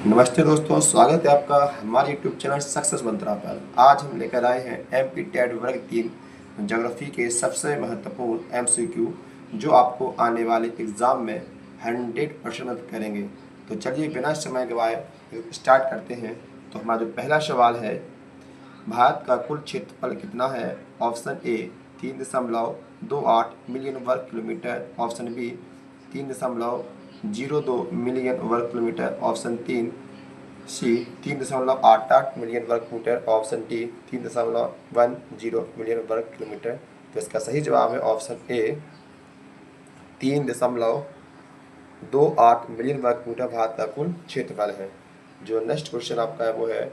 नमस्ते दोस्तों, स्वागत है आपका हमारे यूट्यूब चैनल सक्सेस मंत्रा पर। आज हम लेकर आए हैं एमपी टेट वर्ग 3 ज्योग्राफी के सबसे महत्वपूर्ण एमसीक्यू जो आपको आने वाले एग्ज़ाम में 100% मदद करेंगे। तो चलिए बिना समय गवाए स्टार्ट करते हैं। तो हमारा जो पहला सवाल है, भारत का कुल क्षेत्रफल कितना है? ऑप्शन ए 3.28 मिलियन वर्ग किलोमीटर, ऑप्शन बी 3.02 मिलियन वर्ग किलोमीटर, ऑप्शन 3 3.88 मिलियन वर्ग किलोमीटर, ऑप्शन डी 3.10 मिलियन वर्ग किलोमीटर। तो इसका सही जवाब है ऑप्शन ए 3.28 मिलियन वर्ग किलोमीटर भारत का कुल क्षेत्रफल है। जो नेक्स्ट क्वेश्चन आपका है वो है,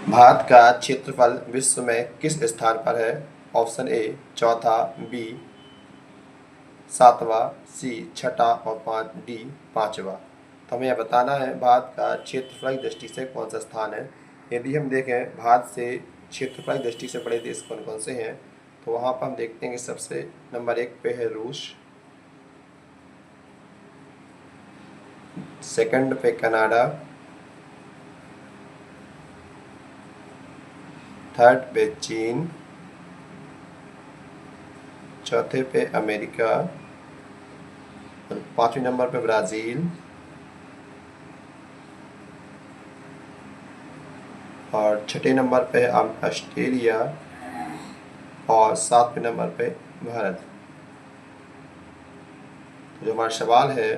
भारत का क्षेत्रफल विश्व में किस स्थान पर है? ऑप्शन ए चौथा, बी सातवां, सी छठा और डी पांचवा। तो हमें यह बताना है भारत का क्षेत्रफल की दृष्टि से कौन सा स्थान है। यदि हम देखें भारत से क्षेत्रफल की दृष्टि से बड़े देश कौन कौन से हैं, तो वहाँ पर हम देखते हैं कि सबसे नंबर 1 पे है रूस, सेकंड पे कनाडा, थर्ड पे चीन, चौथे पे अमेरिका और पांचवें नंबर पे ब्राज़ील और छठे नंबर पे ऑस्ट्रेलिया और सातवें नंबर पे भारत। जो हमारा सवाल है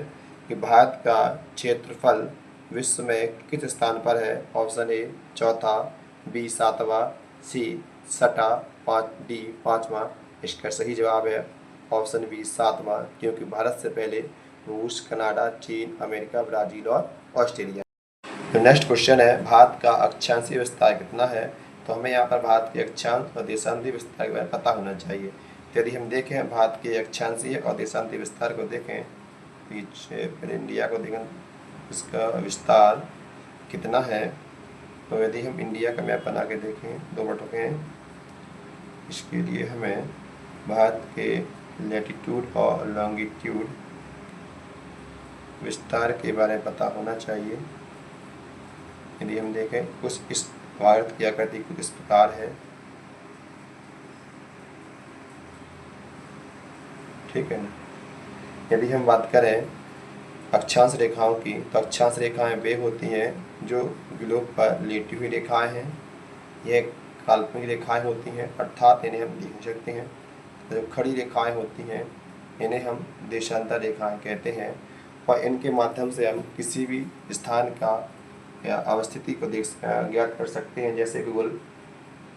कि भारत का क्षेत्रफल विश्व में किस स्थान पर है? ऑप्शन ए चौथा, बी सातवां, सी छठा, डी पांचवा। इसका सही जवाब है ऑप्शन बी सातवां, क्योंकि भारत से पहले रूस, कनाडा, चीन, अमेरिका, ब्राज़ील और ऑस्ट्रेलिया। तो नेक्स्ट क्वेश्चन है, भारत का अक्षांशीय विस्तार कितना है? तो हमें यहाँ पर भारत के अक्षांश और देशांतीय विस्तार के बारे में पता होना चाहिए। तो यदि हम देखें भारत के अक्षांशीय और देशांतीय विस्तार को देखें, पीछे फिर इंडिया को देखें इसका विस्तार कितना है। तो यदि हम इंडिया का मैप बना के देखें, 2 मिनट रुकें, इसके लिए हमें भारत के लैटिट्यूड और लॉन्गिट्यूड विस्तार के बारे में पता होना चाहिए। यदि हम देखें कुछ इस भारत की आकृति कुछ इस प्रकार है, ठीक है ना। यदि हम बात करें अक्षांश रेखाओं की, तो अक्षांश रेखाएं वे होती हैं जो ग्लोब पर लेटी हुई रेखाएं हैं। यह काल्पनिक रेखाएं होती हैं, अर्थात इन्हें हम देख सकते हैं। जो खड़ी रेखाएं होती हैं इन्हें हम देशांतर रेखाएं कहते हैं, और इनके माध्यम से हम किसी भी स्थान का या अवस्थिति को ज्ञात कर सकते हैं। जैसे गूगल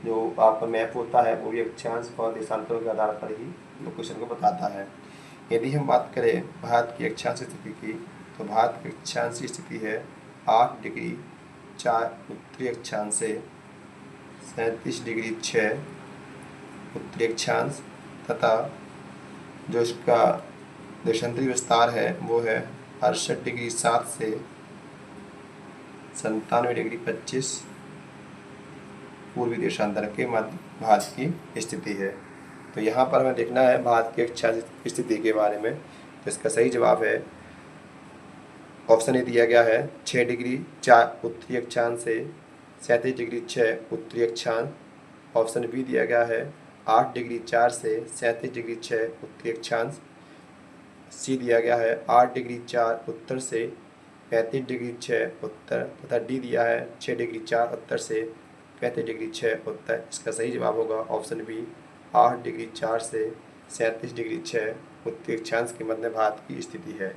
जो आपका मैप होता है वो भी अक्षांश और देशांतरों के आधार पर ही लोकेशन को बताता है। यदि हम बात करें भारत की अक्षांशीय स्थिति की, तो भारत की अक्षांशीय स्थिति है 8 डिग्री 4 उत्तरी अक्षांश से 37 डिग्री 6 उत्तरी अक्षांश, तथा जो इसका देशांतरीय विस्तार है वो है 68 डिग्री 7 से 97 डिग्री 25 पूर्वी देशांतर के मध्य भारत की स्थिति है। तो यहाँ पर हमें देखना है भारत की अक्षांशीय स्थिति के बारे में। तो इसका सही जवाब है ऑप्शन ए दिया गया है 6 डिग्री 4 उत्तरी अक्षांश से 37 डिग्री 6 उत्तरी अक्षांश, ऑप्शन बी दिया गया है 8 डिग्री 4 से 37 डिग्री 6 उत्तरी अक्षांश, सी दिया गया है 8 डिग्री 4 उत्तर से 35 डिग्री 6 उत्तर, तथा डी दिया है 6 डिग्री 4 उत्तर से 35 डिग्री 6 उत्तर। इसका सही जवाब होगा ऑप्शन बी 8 डिग्री 4 से 37 डिग्री 6 उत्तरी अक्षांश के मध्य भारत की स्थिति है।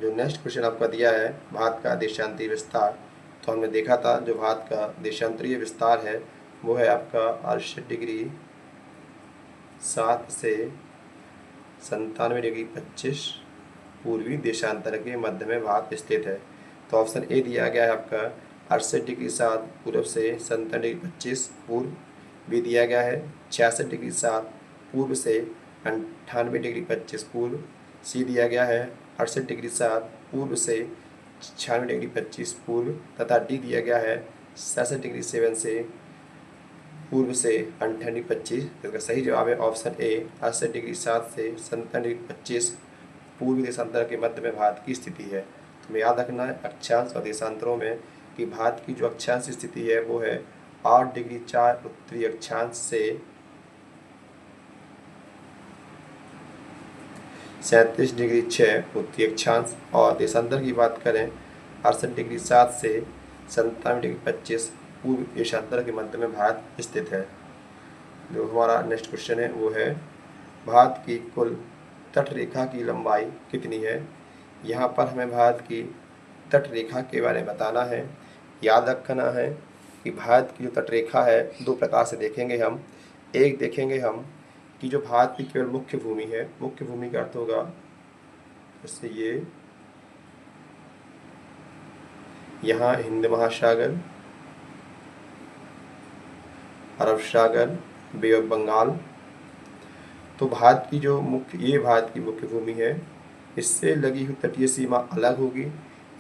जो नेक्स्ट क्वेश्चन आपका दिया है भारत का देशांतरीय विस्तार, तो हमने देखा था जो भारत का देशांतरीय विस्तार है वो है आपका 68 डिग्री 7 से 97 डिग्री 25 पूर्वी देशांतर के मध्य में भारत स्थित है। तो ऑप्शन ए दिया गया है आपका 68 डिग्री 7 पूर्व से 97 डिग्री 25 पूर्व, बी दिया गया है 66 डिग्री 7 पूर्व से 98 डिग्री 25 पूर्व, सी दिया गया है 68 डिग्री 7 पूर्व से 96 डिग्री 25 पूर्व, तथा डी दिया गया है 67 डिग्री 7 से पूर्व से 98 डिग्री 25। इसका सही जवाब है ऑप्शन ए 68 डिग्री 7 से 97 डिग्री 25 पूर्वी देशांतर के मध्य में भारत की स्थिति है। तो याद रखना है अक्षांश और देशांतरों में कि भारत की जो अक्षांश स्थिति है वो है 8 डिग्री 4 उत्तरी अक्षांश से 37 डिग्री 6 उत्तरी अक्षांश, और देशांतर की बात करें 68 डिग्री 7 से 97 डिग्री 25 पूर्व देशांतर के मध्य में भारत स्थित है। जो हमारा नेक्स्ट क्वेश्चन है वो है भारत की कुल तट रेखा की लंबाई कितनी है। यहाँ पर हमें भारत की तट रेखा के बारे में बताना है। याद रखना है कि भारत की जो तट रेखा है दो प्रकार से देखेंगे हम। एक देखेंगे हम कि जो भारत की केवल मुख्य भूमि है, मुख्य भूमि का अर्थ होगा जैसे ये यहाँ हिंद महासागर, अरब सागर, बे ऑफ बंगाल। तो भारत की जो ये भारत की मुख्य भूमि है, इससे लगी हुई तटीय सीमा अलग होगी।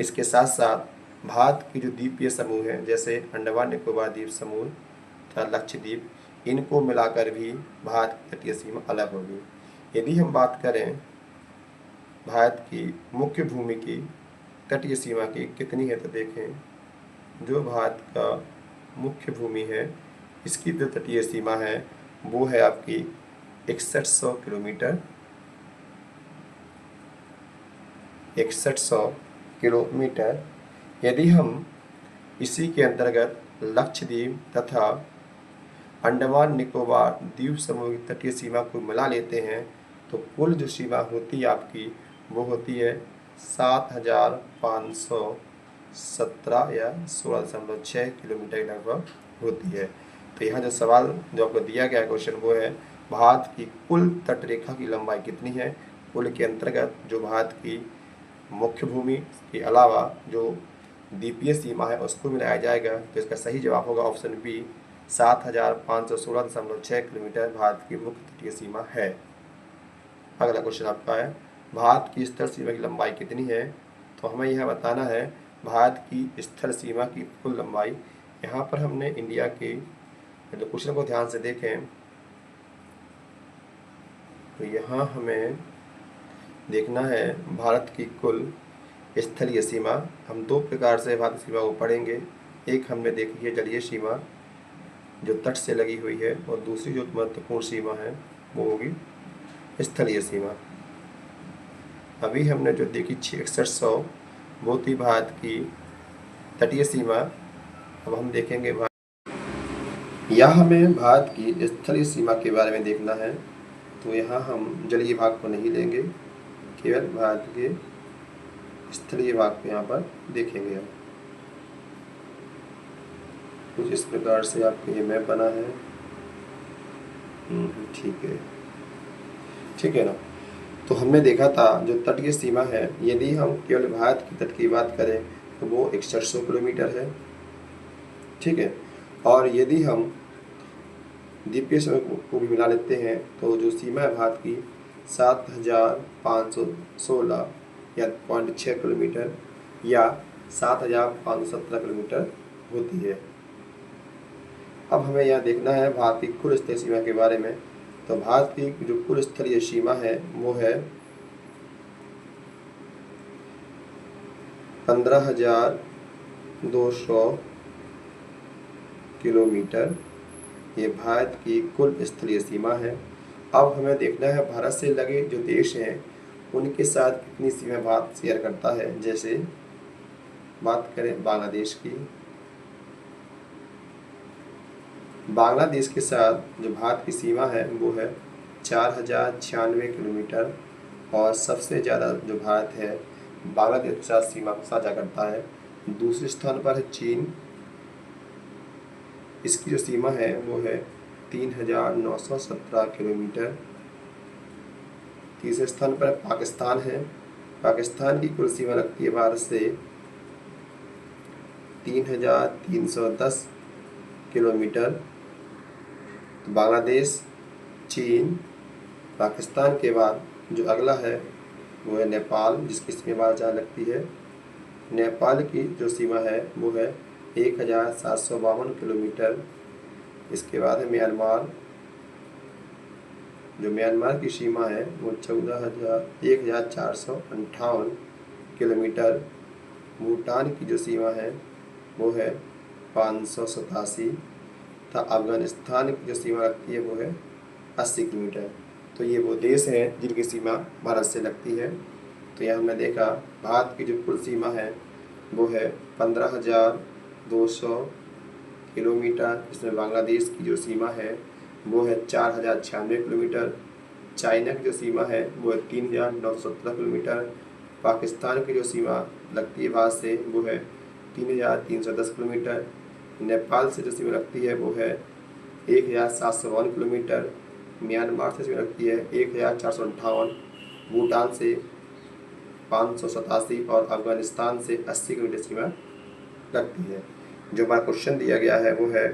इसके साथ साथ भारत की जो द्वीपीय समूह है जैसे अंडमान निकोबार द्वीप समूह तथा लक्षद्वीप, इनको मिलाकर भी भारत की तटीय सीमा अलग होगी। यदि हम बात करें भारत की मुख्य भूमि की तटीय सीमा की कितनी है, तो देखें जो भारत का मुख्य भूमि है इसकी जो तटीय सीमा है वो है आपकी 6100 किलोमीटर, 6100 किलोमीटर। यदि हम इसी के अंतर्गत लक्षद्वीप तथा अंडमान निकोबार द्वीप समूह की तटीय सीमा को मिला लेते हैं तो कुल जो सीमा होती है आपकी वो होती है 7517 या 16.6 किलोमीटर के लगभग होती है। तो यहाँ जो सवाल जो आपको दिया गया क्वेश्चन वो है भारत की कुल तट रेखा की लंबाई कितनी है। कुल के अंतर्गत जो भारत की मुख्य भूमि के अलावा जो द्वीपीय सीमा है उसको मिलाया जाएगा। तो इसका सही जवाब होगा ऑप्शन बी, 7516.6 किलोमीटर भारत की मुख्य तटीय सीमा है। अगला क्वेश्चन आपका है भारत की स्थल सीमा की लंबाई कितनी है। तो हमें यह बताना है भारत की स्थल सीमा की कुल लंबाई। यहाँ पर हमने इंडिया के जो क्वेश्चन को ध्यान से देखें तो यहाँ हमें देखना है भारत की कुल स्थलीय सीमा। हम दो प्रकार से भारत सीमा को पढ़ेंगे। एक हमने देखी है जलीय सीमा जो तट से लगी हुई है, और दूसरी जो महत्वपूर्ण सीमा है वो होगी स्थलीय सीमा। अभी हमने जो देखी 6100 वो थी भारत की तटीय सीमा। अब हम देखेंगे यहाँ हमें भारत की स्थलीय सीमा के बारे में देखना है। तो यहाँ हम जलीय भाग को नहीं लेंगे, केवल भारत के स्थलीय भाग को यहाँ पर देखेंगे। हम कुछ इस प्रकार से आपके ये मैप बना है। ठीक है ना। तो हमने देखा था जो तटीय सीमा है यदि हम केवल भारत की तट की बात करें तो वो 6100 किलोमीटर है। ठीक है, और यदि हम द्वीपीय सीमा को भी मिला लेते हैं तो जो सीमा है भारत की 7516 या 0.6 किलोमीटर या 7517 किलोमीटर होती है। अब हमें यह देखना है भारत की कुल स्थलीय सीमा के बारे में। तो भारत की जो कुल स्थलीय सीमा है वो है 15,200 किलोमीटर। ये भारत की कुल स्थलीय सीमा है। अब हमें देखना है भारत से लगे जो देश हैं उनके साथ कितनी सीमा भारत शेयर करता है। जैसे बात करें बांग्लादेश की, बांग्लादेश के साथ जो भारत की सीमा है वो है 4096 किलोमीटर, और सबसे ज़्यादा जो भारत है बांग्लादेश के साथ सीमा को साझा करता है। दूसरे स्थान पर है चीन, इसकी जो सीमा है वो है 3917 किलोमीटर। तीसरे स्थान पर पाकिस्तान है, पाकिस्तान की कुल सीमा लगती है भारत से 3310 किलोमीटर। तो बांग्लादेश, चीन, पाकिस्तान के बाद जो अगला है वो है नेपाल, जिसकी सीमा जहाँ लगती है। नेपाल की जो सीमा है वो है 1752 किलोमीटर। इसके बाद है म्यांमार, जो म्यांमार की सीमा है वो 14,458 किलोमीटर। भूटान की जो सीमा है वो है 587 तथा अफगानिस्तान की जो सीमा लगती है वो है 80 किलोमीटर। तो ये वो देश हैं जिनकी सीमा भारत से लगती है। तो यहाँ हमने देखा भारत की जो कुल सीमा है वो है 15,200 किलोमीटर। इसमें बांग्लादेश की जो सीमा है वो है 4,096 किलोमीटर। चाइना की जो सीमा है वो है 3,917 किलोमीटर। पाकिस्तान की जो सीमा लगती है भारत से वो है 3,310 किलोमीटर। नेपाल से जो सीमा लगती है वो है 1,752 किलोमीटर। म्यांमार से सीमा लगती है 1,458। भूटान से 587 और अफगानिस्तान से 80 किलोमीटर सीमा लगती है। जो हमारा क्वेश्चन दिया गया है वो है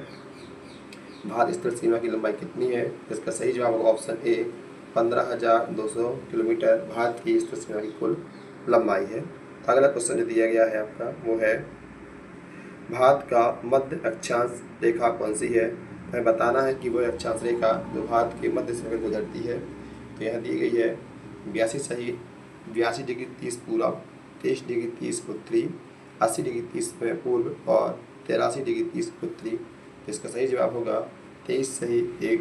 भारत स्थल सीमा की लंबाई कितनी है। इसका सही जवाब होगा ऑप्शन ए 15,200 किलोमीटर भारत की स्थल सीमा की कुल लंबाई है। अगला क्वेश्चन जो दिया गया है आपका वो है भारत का मध्य अक्षांश रेखा कौन सी है। हमें बताना है कि वह अक्षांश रेखा जो भारत के मध्य से गुजरती है। तो यहाँ दी गई है 82 डिग्री 30 पूरब, 23 डिग्री 30 उत्तरी, 80 डिग्री 30 पूर्व और 83 डिग्री 30 उत्तरी। तो इसका सही जवाब होगा 23 सही 1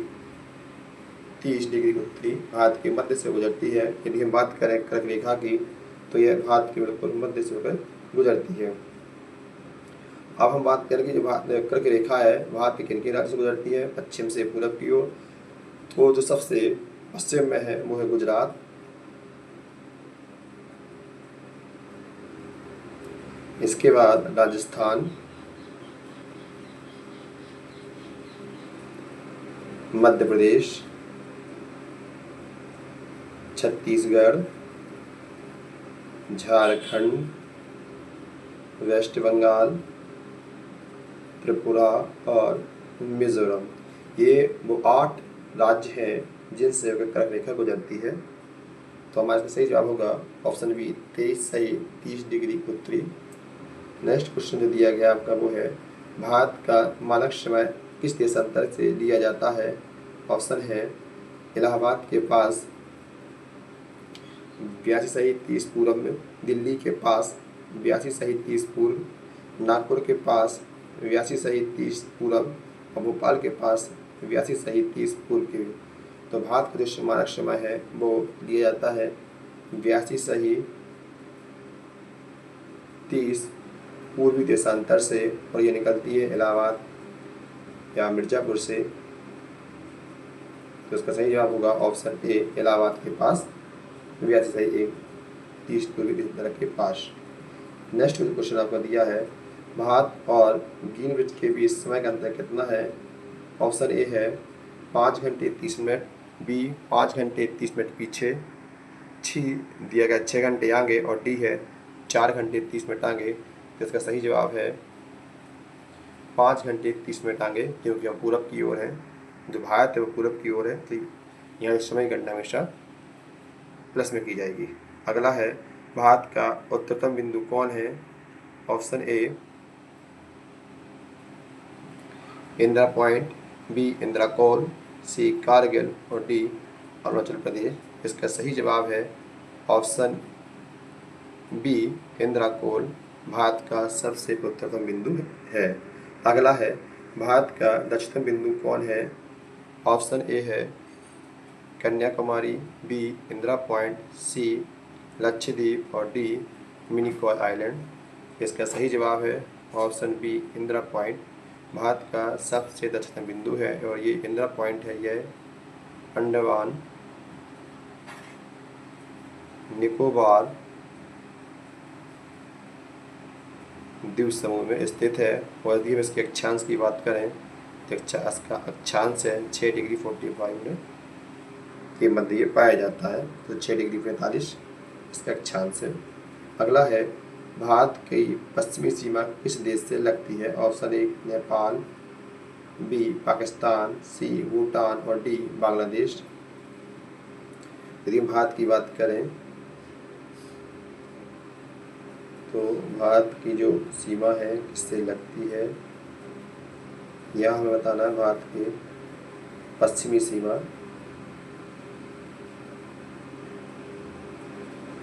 30 डिग्री उत्तरी भारत के मध्य से गुजरती है। यदि हम बात करें कर्क रेखा की तो यह भारत के बिल्कुल मध्य से होकर गुजरती है। अब हम बात करें कि जो कर्क रेखा है भारत के किन राज्य से गुजरती है। पश्चिम से पूरब की ओर, तो जो सबसे पश्चिम में है वो है गुजरात। इसके बाद राजस्थान, मध्य प्रदेश, छत्तीसगढ़, झारखंड, वेस्ट बंगाल, त्रिपुरा और मिजोरम। ये वो 8 राज्य हैं जिनसे होकर कर्क रेखा गुजरती है। तो हमारा इसका सही जवाब होगा ऑप्शन बी 23 सही 30 डिग्री उत्तरी। नेक्स्ट क्वेश्चन जो दिया गया आपका वो है भारत का मानक समय किस देशांतर से लिया जाता है। ऑप्शन है इलाहाबाद के पास 82 सही 30 पूर्व में, दिल्ली के पास 82 सही 30 पूर्व, नागपुर के पास 82 सही 30 पूर्व और भोपाल के पास 82 सही 30 पूर्व के। तो भारत का जो मानक समय है वो लिया जाता है 82 सही 30 पूर्वी देशांतर से और ये निकलती है इलाहाबाद या मिर्ज़ापुर से। तो इसका सही जवाब होगा ऑप्शन ए इलाहाबाद के पास 82 सही 30 पूर्वी देशांतर के पास। नेक्स्ट क्वेश्चन आपको दिया है भारत और ग्रीनविच के बीच समय का अंतर कितना है। ऑप्शन ए है 5 घंटे 30 मिनट, बी 5 घंटे 30 मिनट पीछे, सी दिया गया 6 घंटे आगे और डी है 4 घंटे 30 मिनट आगे। तो इसका सही जवाब है 5 घंटे 30 मिनट आगे, क्योंकि हम पूरब की ओर हैं। जो भारत है वो पूरब की ओर है, तो यहाँ समय गणना हमेशा प्लस में की जाएगी। अगला है भारत का उच्चतम बिंदु कौन है। Option A Indira point, B Indira col, C Kargil और डी अरुणाचल प्रदेश। इसका सही जवाब है option B Indira col Bharat का सबसे उत्तरतम बिंदु है। अगला है भारत का दक्षिणतम बिंदु कौन है। ऑप्शन ए है Kanyakumari, B Indira point, C Lakshadweep और डी मिनिकॉय आइलैंड। इसका सही जवाब है option B Indira point Bharat का सबसे दक्षिणतम बिंदु है और ये इंदिरा पॉइंट है यह अंडमान निकोबार द्वीप समूह में स्थित है। और यदि हम इसके अक्षांश की बात करें तो इसका अक्षांश है 6 डिग्री 45 मिनट के मध्य ये पाया जाता है। तो 6 डिग्री 45 इसका अक्षांश है। अगला है भारत की पश्चिमी सीमा किस देश से लगती है। Option A Nepal, B Pakistan, C Bhutan और डी बांग्लादेश। यदि हम भारत की बात करें तो भारत की जो सीमा है किससे लगती है, यह हमें बताना है। भारत की पश्चिमी सीमा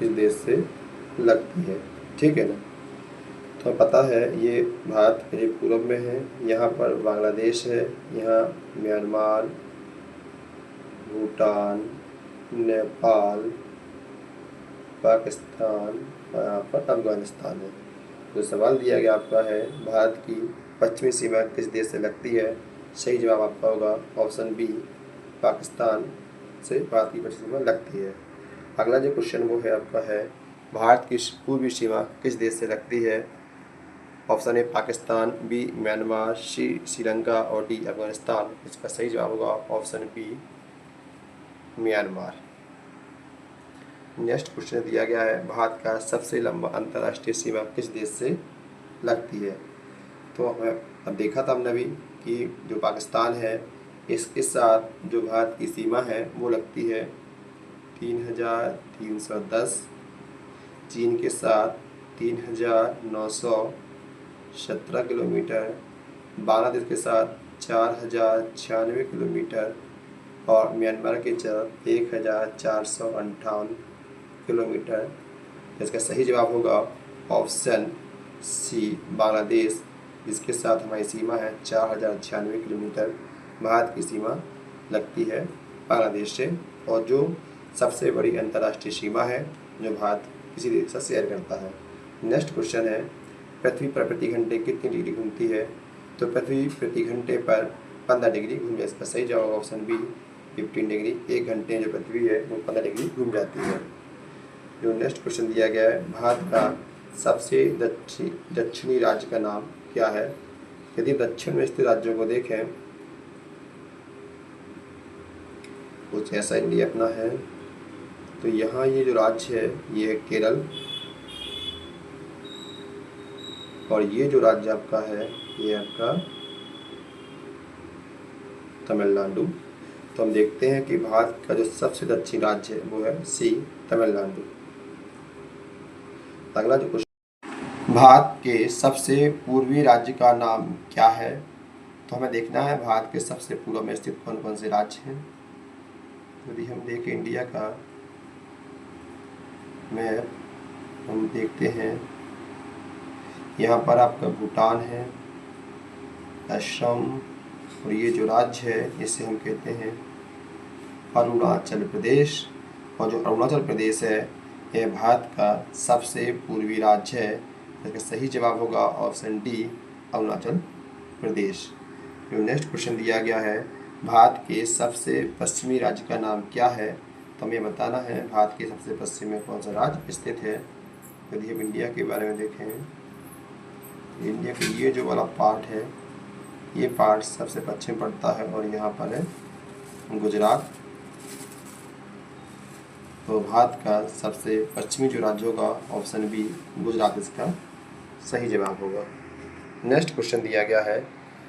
इस देश से लगती है, ठीक है ना। तो पता है ये भारत के पूर्व में है। यहाँ पर बांग्लादेश है, यहाँ म्यांमार, भूटान, नेपाल, पाकिस्तान और यहाँ पर अफगानिस्तान है। जो सवाल दिया गया आपका है भारत की पश्चिमी सीमा किस देश से लगती है, सही जवाब आपका होगा ऑप्शन बी, पाकिस्तान से भारत की पश्चिमी सीमा लगती है। अगला जो क्वेश्चन वो है आपका है भारत की पूर्वी सीमा किस देश से लगती है, option A Pakistan, B Myanmar, C Sri Lanka और डी अफगानिस्तान। इसका सही जवाब होगा option B, Myanmar. Next question दिया गया है भारत का सबसे लंबा अंतर्राष्ट्रीय सीमा किस देश से लगती है। तो हमें अब देखा था हमने अभी कि जो पाकिस्तान है इसके साथ जो भारत की सीमा है वो लगती है 3310, चीन के साथ 3917 किलोमीटर, बांग्लादेश के साथ 4096 किलोमीटर और म्यांमार के साथ 1458 किलोमीटर। इसका सही जवाब होगा ऑप्शन सी, बांग्लादेश, जिसके साथ हमारी सीमा है 4096 किलोमीटर भारत की सीमा लगती है बांग्लादेश से, और जो सबसे बड़ी अंतर्राष्ट्रीय सीमा है जो भारत किसी देश से शेयर करता है। नेक्स्ट क्वेश्चन है पृथ्वी पर प्रति घंटे कितनी डिग्री घूमती है। तो पृथ्वी प्रति घंटे पर 15 डिग्री घूमती है। इसका सही जवाब ऑप्शन बी, 15 डिग्री। एक घंटे जो पृथ्वी है वो 15 डिग्री घूम जाती है। जो नेक्स्ट क्वेश्चन दिया गया है भारत का सबसे दक्षिणी राज्य का नाम क्या है। यदि दक्षिण में स्थित राज्यों को देखें कुछ ऐसा इंडिया अपना है, तो यहाँ ये जो राज्य है ये है केरल, और ये जो राज्य आपका है ये आपका तमिलनाडु। तो हम देखते हैं कि भारत का जो सबसे दक्षिणी राज्य है वो है सी, तमिलनाडु। अगला जो क्वेश्चन भारत के सबसे पूर्वी राज्य का नाम क्या है। तो हमें देखना है भारत के सबसे पूर्व में स्थित कौन कौन से राज्य हैं। यदि हम देखें इंडिया का मैप, हम देखते हैं यहाँ पर आपका भूटान है, असम, और ये जो राज्य है इसे हम कहते हैं अरुणाचल प्रदेश। और जो अरुणाचल प्रदेश है यह भारत का सबसे पूर्वी राज्य है। इसका सही जवाब होगा ऑप्शन डी, अरुणाचल प्रदेश। जो नेक्स्ट क्वेश्चन दिया गया है भारत के सबसे पश्चिमी राज्य का नाम क्या है। तो हमें बताना है भारत के सबसे पश्चिम में कौन सा राज्य स्थित है। यदि हम इंडिया के बारे में देखें, इंडिया का ये जो वाला पार्ट है ये पार्ट सबसे पश्चिम पड़ता है और यहाँ पर है गुजरात। तो भारत का सबसे पश्चिमी जो राज्य होगा ऑप्शन बी, गुजरात इसका सही जवाब होगा। नेक्स्ट क्वेश्चन दिया गया है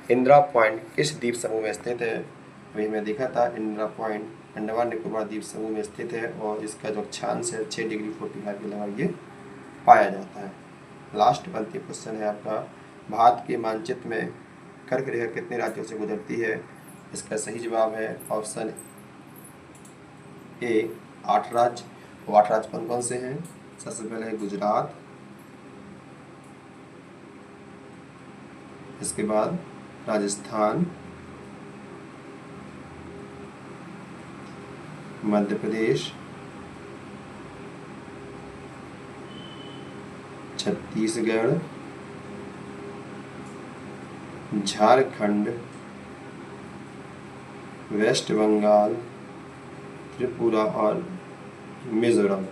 इंदिरा पॉइंट किस द्वीप समूह में स्थित है। वही मैं देखा था इंदिरा पॉइंट अंडमान निकोबार द्वीप समूह में स्थित है और इसका जो अक्षांश है 6 डिग्री 45 के लगभग ये पाया जाता है। लास्ट अंतिम क्वेश्चन है आपका भारत के मानचित्र में कर्क रेखा कितने राज्यों से गुजरती है। इसका सही जवाब है ऑप्शन ए, 8 राज्य। वो 8 राज्य कौन कौन से हैं। सबसे पहले है गुजरात, इसके बाद राजस्थान, मध्य प्रदेश, छत्तीसगढ़, झारखंड, वेस्ट बंगाल, त्रिपुरा और मिजोरम।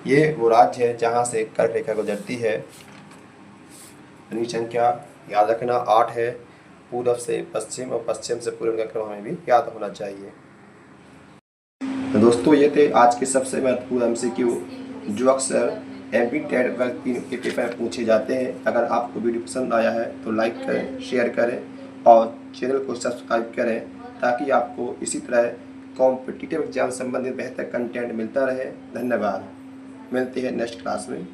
ये वो राज्य है जहाँ से कर्क रेखा गुजरती है। यानी संख्या याद रखना 8 है। पूर्व से पश्चिम और पश्चिम से पूर्व का क्रम हमें भी याद होना चाहिए। तो दोस्तों ये थे आज के सबसे महत्वपूर्ण एमसीक्यू जो अक्सर एमपी टेट वर्ग के पेपर में पूछे जाते हैं। अगर आपको वीडियो पसंद आया है तो लाइक करें, शेयर करें और चैनल को सब्सक्राइब करें ताकि आपको इसी तरह कॉम्पिटिटिव एग्जाम संबंधित बेहतर कंटेंट मिलता रहे। धन्यवाद। मिलते हैं नेक्स्ट क्लास में।